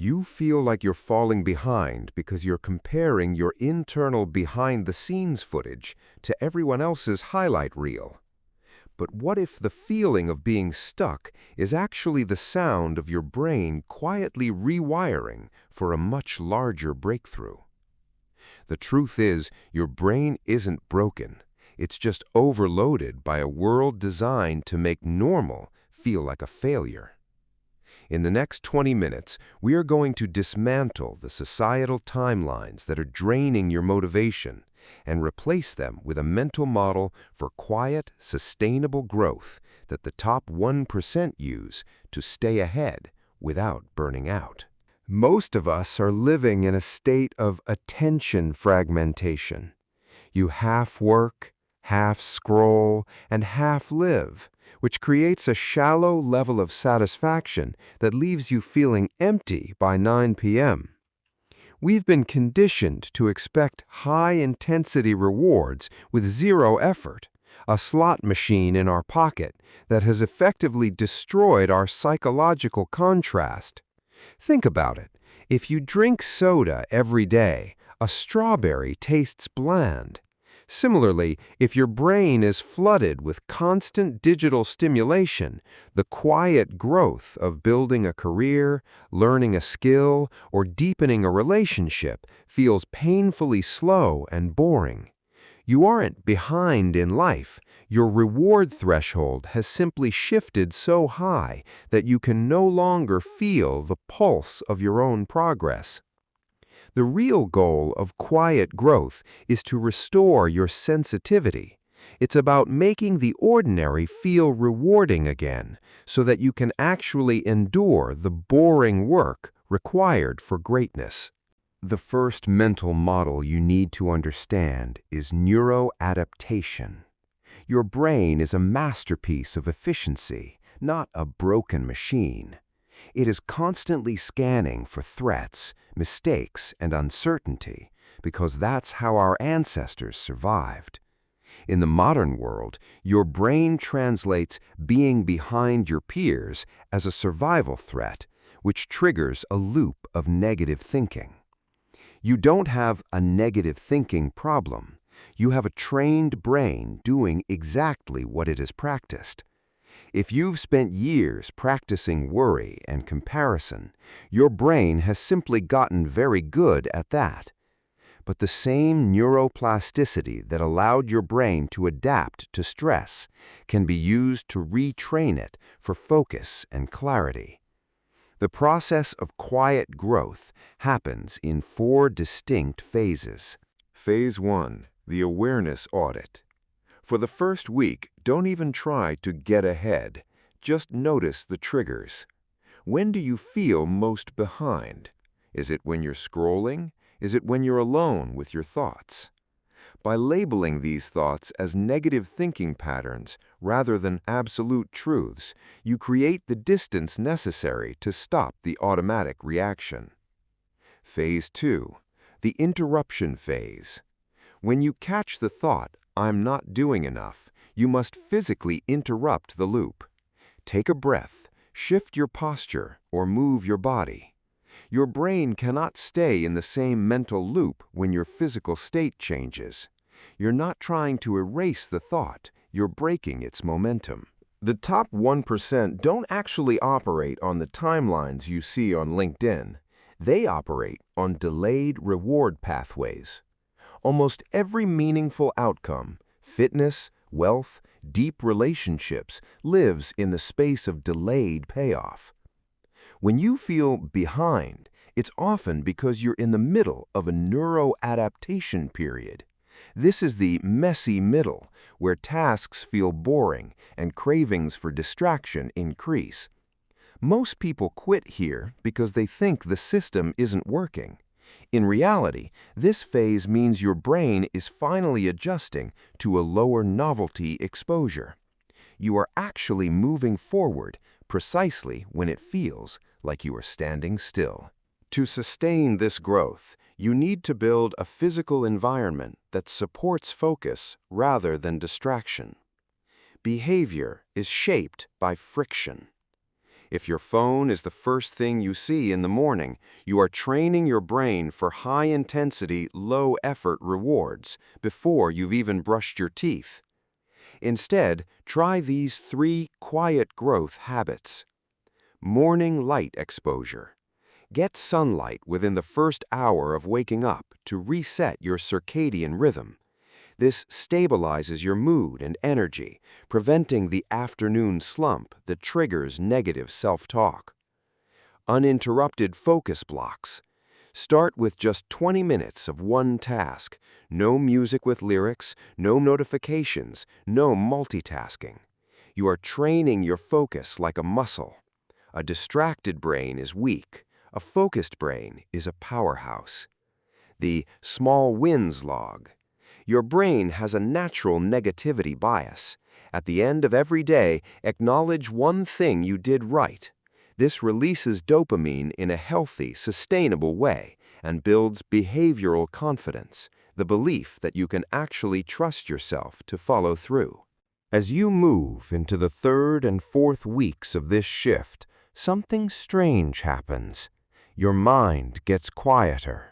You feel like you're falling behind because you're comparing your internal behind-the-scenes footage to everyone else's highlight reel. But what if the feeling of being stuck is actually the sound of your brain quietly rewiring for a much larger breakthrough? The truth is, your brain isn't broken. It's just overloaded by a world designed to make normal feel like a failure. In the next 20 minutes, we are going to dismantle the societal timelines that are draining your motivation and replace them with a mental model for quiet, sustainable growth that the top 1% use to stay ahead without burning out. Most of us are living in a state of attention fragmentation. You half work, half scroll, and half live, which creates a shallow level of satisfaction that leaves you feeling empty by 9 p.m. We've been conditioned to expect high-intensity rewards with zero effort, a slot machine in our pocket that has effectively destroyed our psychological contrast. Think about it. If you drink soda every day, a strawberry tastes bland. Similarly, if your brain is flooded with constant digital stimulation, the quiet growth of building a career, learning a skill, or deepening a relationship feels painfully slow and boring. You aren't behind in life. Your reward threshold has simply shifted so high that you can no longer feel the pulse of your own progress. The real goal of quiet growth is to restore your sensitivity. It's about making the ordinary feel rewarding again, so that you can actually endure the boring work required for greatness. The first mental model you need to understand is neuro-adaptation. Your brain is a masterpiece of efficiency, not a broken machine. It is constantly scanning for threats, mistakes, and uncertainty, because that's how our ancestors survived. In the modern world, your brain translates being behind your peers as a survival threat, which triggers a loop of negative thinking. You don't have a negative thinking problem. You have a trained brain doing exactly what it has practiced. If you've spent years practicing worry and comparison, your brain has simply gotten very good at that. But the same neuroplasticity that allowed your brain to adapt to stress can be used to retrain it for focus and clarity. The process of quiet growth happens in 4 distinct phases. Phase 1, the awareness audit. For the first week, don't even try to get ahead. Just notice the triggers. When do you feel most behind? Is it when you're scrolling? Is it when you're alone with your thoughts? By labeling these thoughts as negative thinking patterns rather than absolute truths, you create the distance necessary to stop the automatic reaction. Phase 2, the interruption phase. When you catch the thought, "I'm not doing enough," you must physically interrupt the loop. Take a breath, shift your posture, or move your body. Your brain cannot stay in the same mental loop when your physical state changes. You're not trying to erase the thought, you're breaking its momentum. The top 1% don't actually operate on the timelines you see on LinkedIn. They operate on delayed reward pathways. Almost every meaningful outcome, fitness, wealth, deep relationships, lives in the space of delayed payoff. When you feel behind, it's often because you're in the middle of a neuro-adaptation period. This is the messy middle, where tasks feel boring and cravings for distraction increase. Most people quit here because they think the system isn't working. In reality, this phase means your brain is finally adjusting to a lower novelty exposure. You are actually moving forward precisely when it feels like you are standing still. To sustain this growth, you need to build a physical environment that supports focus rather than distraction. Behavior is shaped by friction. If your phone is the first thing you see in the morning, you are training your brain for high-intensity, low-effort rewards before you've even brushed your teeth. Instead, try these 3 quiet growth habits. Morning light exposure. Get sunlight within the first hour of waking up to reset your circadian rhythm. This stabilizes your mood and energy, preventing the afternoon slump that triggers negative self-talk. Uninterrupted focus blocks. Start with just 20 minutes of one task. No music with lyrics, no notifications, no multitasking. You are training your focus like a muscle. A distracted brain is weak. A focused brain is a powerhouse. The small wins log. Your brain has a natural negativity bias. At the end of every day, acknowledge one thing you did right. This releases dopamine in a healthy, sustainable way and builds behavioral confidence, the belief that you can actually trust yourself to follow through. As you move into the 3rd and 4th weeks of this shift, something strange happens. Your mind gets quieter.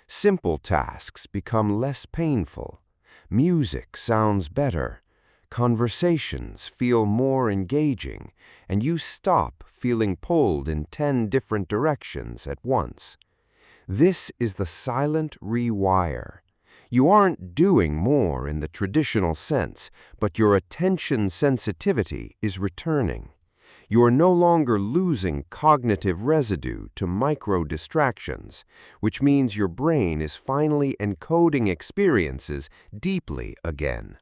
Simple tasks become less painful. Music sounds better. Conversations feel more engaging, and you stop feeling pulled in 10 different directions at once. This is the silent rewire. You aren't doing more in the traditional sense, but your attention sensitivity is returning. You are no longer losing cognitive residue to micro-distractions, which means your brain is finally encoding experiences deeply again.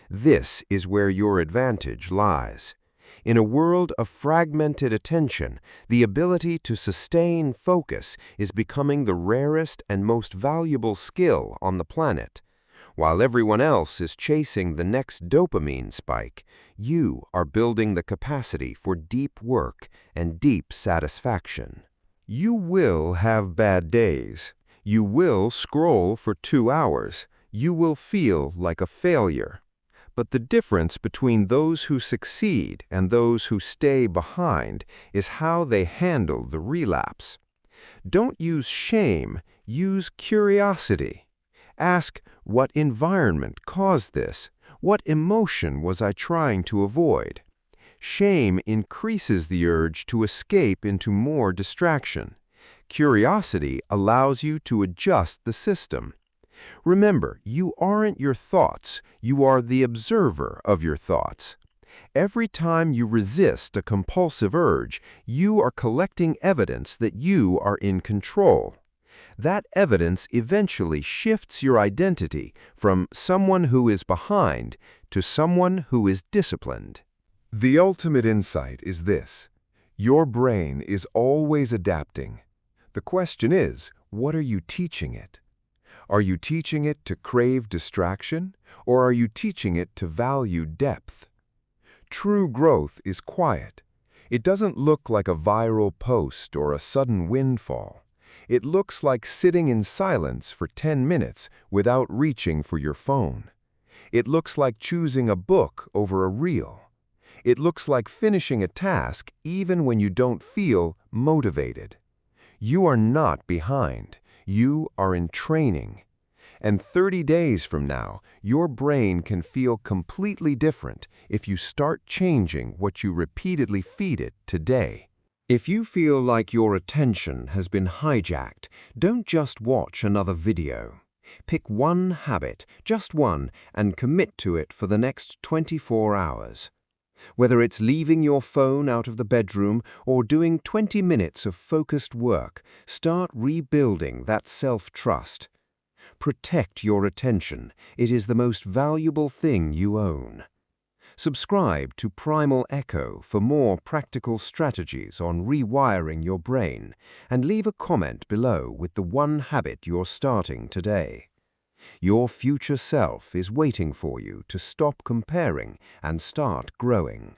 This is where your advantage lies. In a world of fragmented attention, the ability to sustain focus is becoming the rarest and most valuable skill on the planet. While everyone else is chasing the next dopamine spike, you are building the capacity for deep work and deep satisfaction. You will have bad days. You will scroll for 2 hours. You will feel like a failure. But the difference between those who succeed and those who stay behind is how they handle the relapse. Don't use shame, use curiosity. Ask, what environment caused this? What emotion was I trying to avoid? Shame increases the urge to escape into more distraction. Curiosity allows you to adjust the system. Remember, you aren't your thoughts, you are the observer of your thoughts. Every time you resist a compulsive urge, you are collecting evidence that you are in control. That evidence eventually shifts your identity from someone who is behind to someone who is disciplined. The ultimate insight is this: your brain is always adapting. The question is, what are you teaching it? Are you teaching it to crave distraction, or are you teaching it to value depth? True growth is quiet. It doesn't look like a viral post or a sudden windfall. It looks like sitting in silence for 10 minutes without reaching for your phone. It looks like choosing a book over a reel. It looks like finishing a task even when you don't feel motivated. You are not behind. You are in training. And 30 days from now, your brain can feel completely different if you start changing what you repeatedly feed it today. If you feel like your attention has been hijacked, don't just watch another video. Pick one habit, just one, and commit to it for the next 24 hours. Whether it's leaving your phone out of the bedroom or doing 20 minutes of focused work, start rebuilding that self-trust. Protect your attention. It is the most valuable thing you own. Subscribe to Primal Echo for more practical strategies on rewiring your brain, and leave a comment below with the one habit you're starting today. Your future self is waiting for you to stop comparing and start growing.